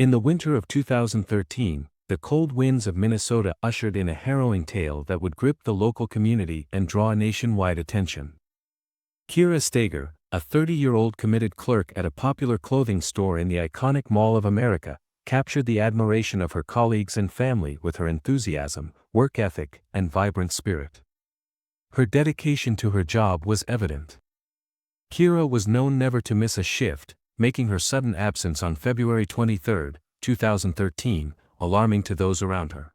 In the winter of 2013, the cold winds of Minnesota ushered in a harrowing tale that would grip the local community and draw nationwide attention. Kira Steger, a 30-year-old committed clerk at a popular clothing store in the iconic Mall of America, captured the admiration of her colleagues and family with her enthusiasm, work ethic, and vibrant spirit. Her dedication to her job was evident. Kira was known never to miss a shift, making her sudden absence on February 23, 2013, alarming to those around her.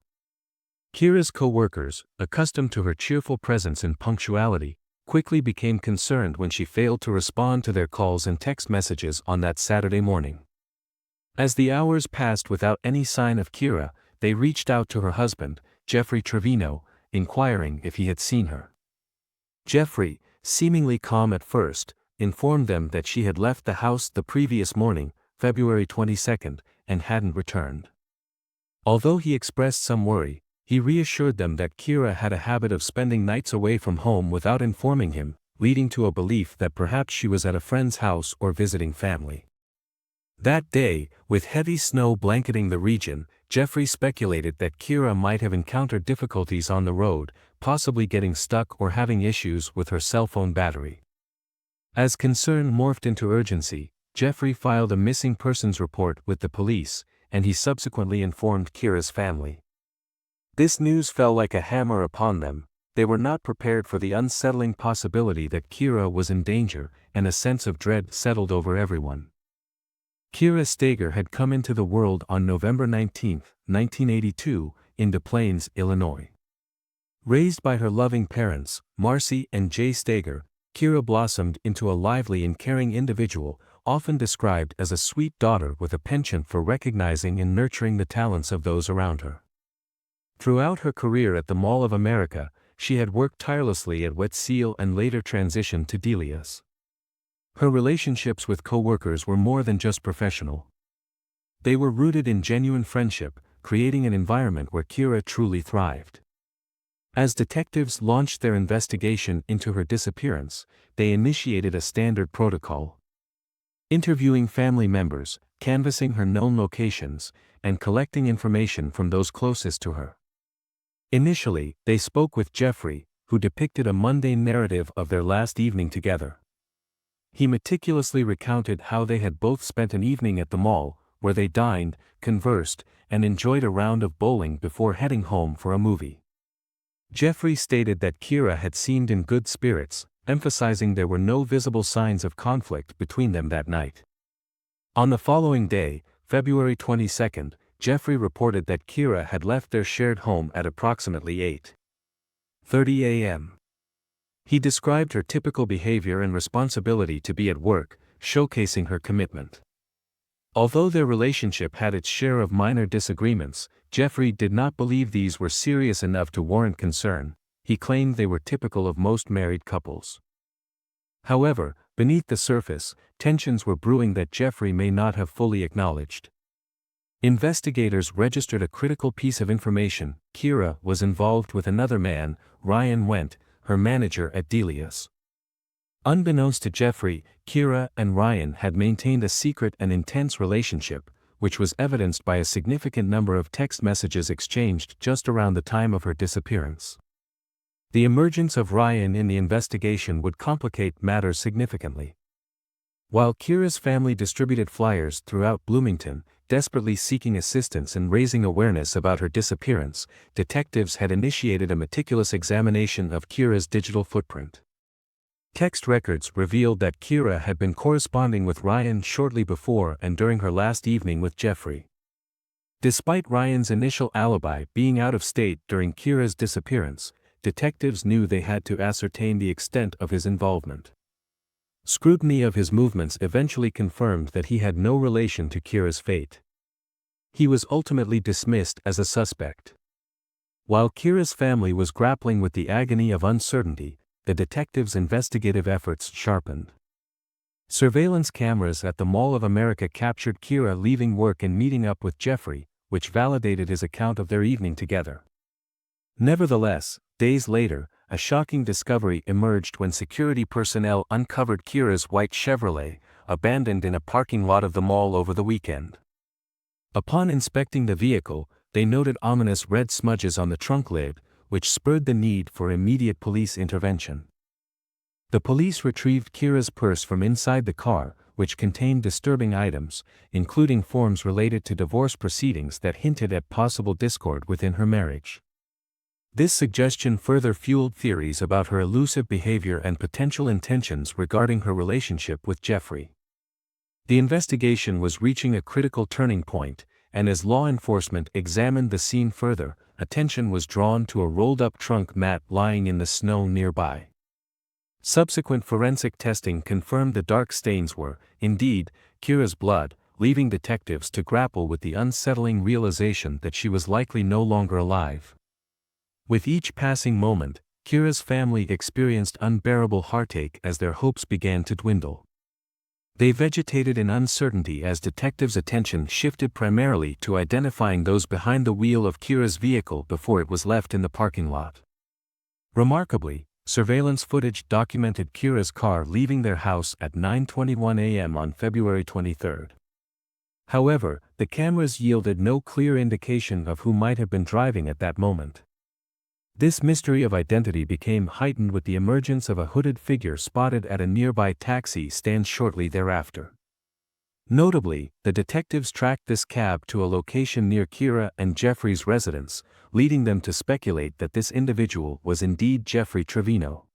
Kira's co-workers, accustomed to her cheerful presence and punctuality, quickly became concerned when she failed to respond to their calls and text messages on that Saturday morning. As the hours passed without any sign of Kira, they reached out to her husband, Jeffrey Trevino, inquiring if he had seen her. Jeffrey, seemingly calm at first, informed them that she had left the house the previous morning, February 22, and hadn't returned. Although he expressed some worry, he reassured them that Kira had a habit of spending nights away from home without informing him, leading to a belief that perhaps she was at a friend's house or visiting family. That day, with heavy snow blanketing the region, Jeffrey speculated that Kira might have encountered difficulties on the road, possibly getting stuck or having issues with her cell phone battery. As concern morphed into urgency, Jeffrey filed a missing persons report with the police, and he subsequently informed Kira's family. This news fell like a hammer upon them. They were not prepared for the unsettling possibility that Kira was in danger, and a sense of dread settled over everyone. Kira Steger had come into the world on November 19, 1982, in Des Plaines, Illinois. Raised by her loving parents, Marcy and Jay Steger, Kira blossomed into a lively and caring individual, often described as a sweet daughter with a penchant for recognizing and nurturing the talents of those around her. Throughout her career at the Mall of America, she had worked tirelessly at Wet Seal and later transitioned to Delia's. Her relationships with co-workers were more than just professional. They were rooted in genuine friendship, creating an environment where Kira truly thrived. As detectives launched their investigation into her disappearance, they initiated a standard protocol. Interviewing family members, canvassing her known locations, and collecting information from those closest to her. Initially, they spoke with Jeffrey, who depicted a mundane narrative of their last evening together. He meticulously recounted how they had both spent an evening at the mall, where they dined, conversed, and enjoyed a round of bowling before heading home for a movie. Jeffrey stated that Kira had seemed in good spirits, emphasizing there were no visible signs of conflict between them that night. On the following day, February 22, Jeffrey reported that Kira had left their shared home at approximately 8:30 a.m. He described her typical behavior and responsibility to be at work, showcasing her commitment. Although their relationship had its share of minor disagreements, Jeffrey did not believe these were serious enough to warrant concern. He claimed they were typical of most married couples. However, beneath the surface, tensions were brewing that Jeffrey may not have fully acknowledged. Investigators registered a critical piece of information: Kira was involved with another man, Ryan Wendt, her manager at Delia's. Unbeknownst to Jeffrey, Kira and Ryan had maintained a secret and intense relationship, which was evidenced by a significant number of text messages exchanged just around the time of her disappearance. The emergence of Ryan in the investigation would complicate matters significantly. While Kira's family distributed flyers throughout Bloomington, desperately seeking assistance and raising awareness about her disappearance, detectives had initiated a meticulous examination of Kira's digital footprint. Text records revealed that Kira had been corresponding with Ryan shortly before and during her last evening with Jeffrey. Despite Ryan's initial alibi being out of state during Kira's disappearance, detectives knew they had to ascertain the extent of his involvement. Scrutiny of his movements eventually confirmed that he had no relation to Kira's fate. He was ultimately dismissed as a suspect. While Kira's family was grappling with the agony of uncertainty, the detectives' investigative efforts sharpened. Surveillance cameras at the Mall of America captured Kira leaving work and meeting up with Jeffrey, which validated his account of their evening together. Nevertheless, days later, a shocking discovery emerged when security personnel uncovered Kira's white Chevrolet, abandoned in a parking lot of the mall over the weekend. Upon inspecting the vehicle, they noted ominous red smudges on the trunk lid, which spurred the need for immediate police intervention. The police retrieved Kira's purse from inside the car, which contained disturbing items, including forms related to divorce proceedings that hinted at possible discord within her marriage. This suggestion further fueled theories about her elusive behavior and potential intentions regarding her relationship with Jeffrey. The investigation was reaching a critical turning point, and as law enforcement examined the scene further, attention was drawn to a rolled-up trunk mat lying in the snow nearby. Subsequent forensic testing confirmed the dark stains were, indeed, Kira's blood, leaving detectives to grapple with the unsettling realization that she was likely no longer alive. With each passing moment, Kira's family experienced unbearable heartache as their hopes began to dwindle. They vegetated in uncertainty as detectives' attention shifted primarily to identifying those behind the wheel of Kira's vehicle before it was left in the parking lot. Remarkably, surveillance footage documented Kira's car leaving their house at 9:21 a.m. on February 23. However, the cameras yielded no clear indication of who might have been driving at that moment. This mystery of identity became heightened with the emergence of a hooded figure spotted at a nearby taxi stand shortly thereafter. Notably, the detectives tracked this cab to a location near Kira and Jeffrey's residence, leading them to speculate that this individual was indeed Jeffrey Trevino.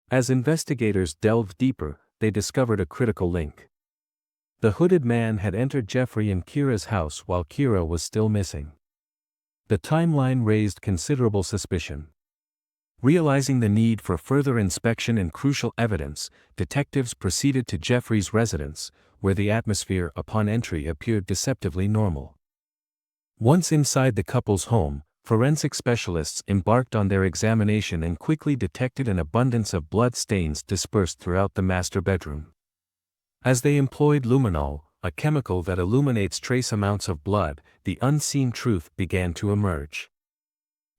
As investigators delved deeper, they discovered a critical link. The hooded man had entered Jeffrey and Kira's house while Kira was still missing. The timeline raised considerable suspicion. Realizing the need for further inspection and crucial evidence, detectives proceeded to Jeffrey's residence, where the atmosphere upon entry appeared deceptively normal. Once inside the couple's home, forensic specialists embarked on their examination and quickly detected an abundance of blood stains dispersed throughout the master bedroom. As they employed luminol, a chemical that illuminates trace amounts of blood, the unseen truth began to emerge.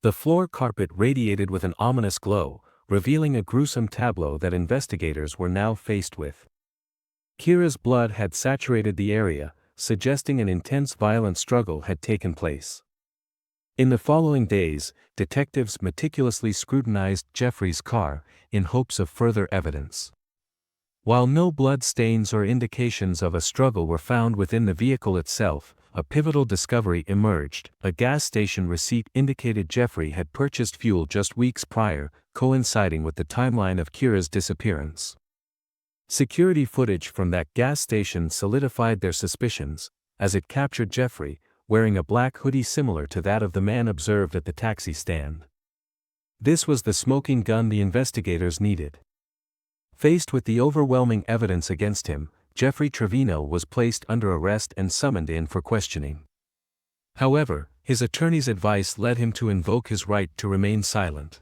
The floor carpet radiated with an ominous glow, revealing a gruesome tableau that investigators were now faced with. Kira's blood had saturated the area, suggesting an intense violent struggle had taken place. In the following days, detectives meticulously scrutinized Jeffrey's car, in hopes of further evidence. While no blood stains or indications of a struggle were found within the vehicle itself, a pivotal discovery emerged. A gas station receipt indicated Jeffrey had purchased fuel just weeks prior, coinciding with the timeline of Kira's disappearance. Security footage from that gas station solidified their suspicions, as it captured Jeffrey, wearing a black hoodie similar to that of the man observed at the taxi stand. This was the smoking gun the investigators needed. Faced with the overwhelming evidence against him, Jeffrey Trevino was placed under arrest and summoned in for questioning. However, his attorney's advice led him to invoke his right to remain silent.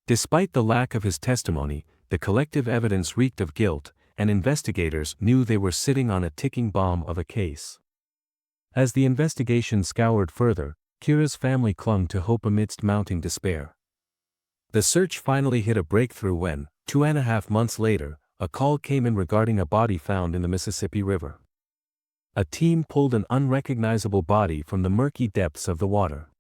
Despite the lack of his testimony, the collective evidence reeked of guilt, and investigators knew they were sitting on a ticking bomb of a case. As the investigation scoured further, Kira's family clung to hope amidst mounting despair. The search finally hit a breakthrough when, 2.5 months later, a call came in regarding a body found in the Mississippi River. A team pulled an unrecognizable body from the murky depths of the water.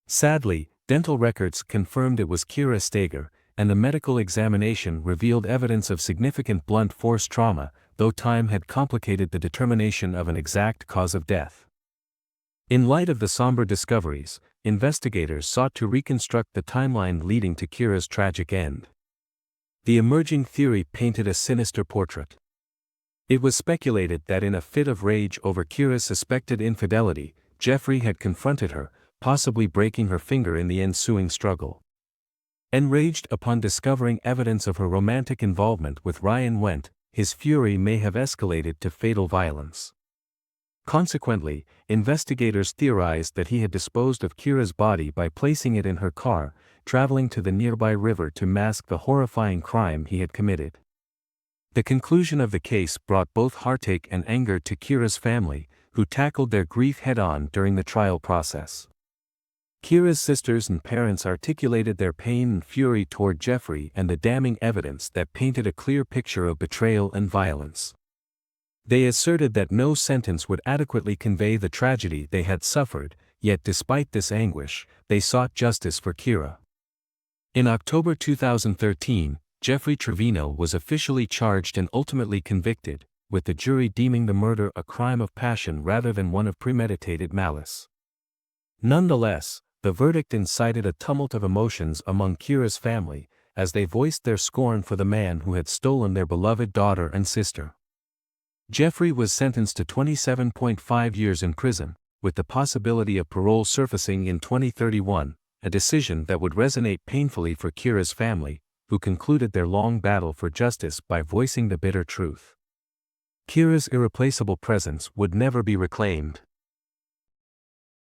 Sadly, dental records confirmed it was Kira Steger, and the medical examination revealed evidence of significant blunt force trauma, though time had complicated the determination of an exact cause of death. In light of the somber discoveries, investigators sought to reconstruct the timeline leading to Kira's tragic end. The emerging theory painted a sinister portrait. It was speculated that in a fit of rage over Kira's suspected infidelity, Jeffrey had confronted her, possibly breaking her finger in the ensuing struggle. Enraged upon discovering evidence of her romantic involvement with Ryan Wendt, his fury may have escalated to fatal violence. Consequently, investigators theorized that he had disposed of Kira's body by placing it in her car, traveling to the nearby river to mask the horrifying crime he had committed. The conclusion of the case brought both heartache and anger to Kira's family, who tackled their grief head-on during the trial process. Kira's sisters and parents articulated their pain and fury toward Jeffrey and the damning evidence that painted a clear picture of betrayal and violence. They asserted that no sentence would adequately convey the tragedy they had suffered, yet despite this anguish, they sought justice for Kira. In October 2013, Jeffrey Trevino was officially charged and ultimately convicted, with the jury deeming the murder a crime of passion rather than one of premeditated malice. Nonetheless, the verdict incited a tumult of emotions among Kira's family, as they voiced their scorn for the man who had stolen their beloved daughter and sister. Jeffrey was sentenced to 27.5 years in prison, with the possibility of parole surfacing in 2031, a decision that would resonate painfully for Kira's family, who concluded their long battle for justice by voicing the bitter truth. Kira's irreplaceable presence would never be reclaimed.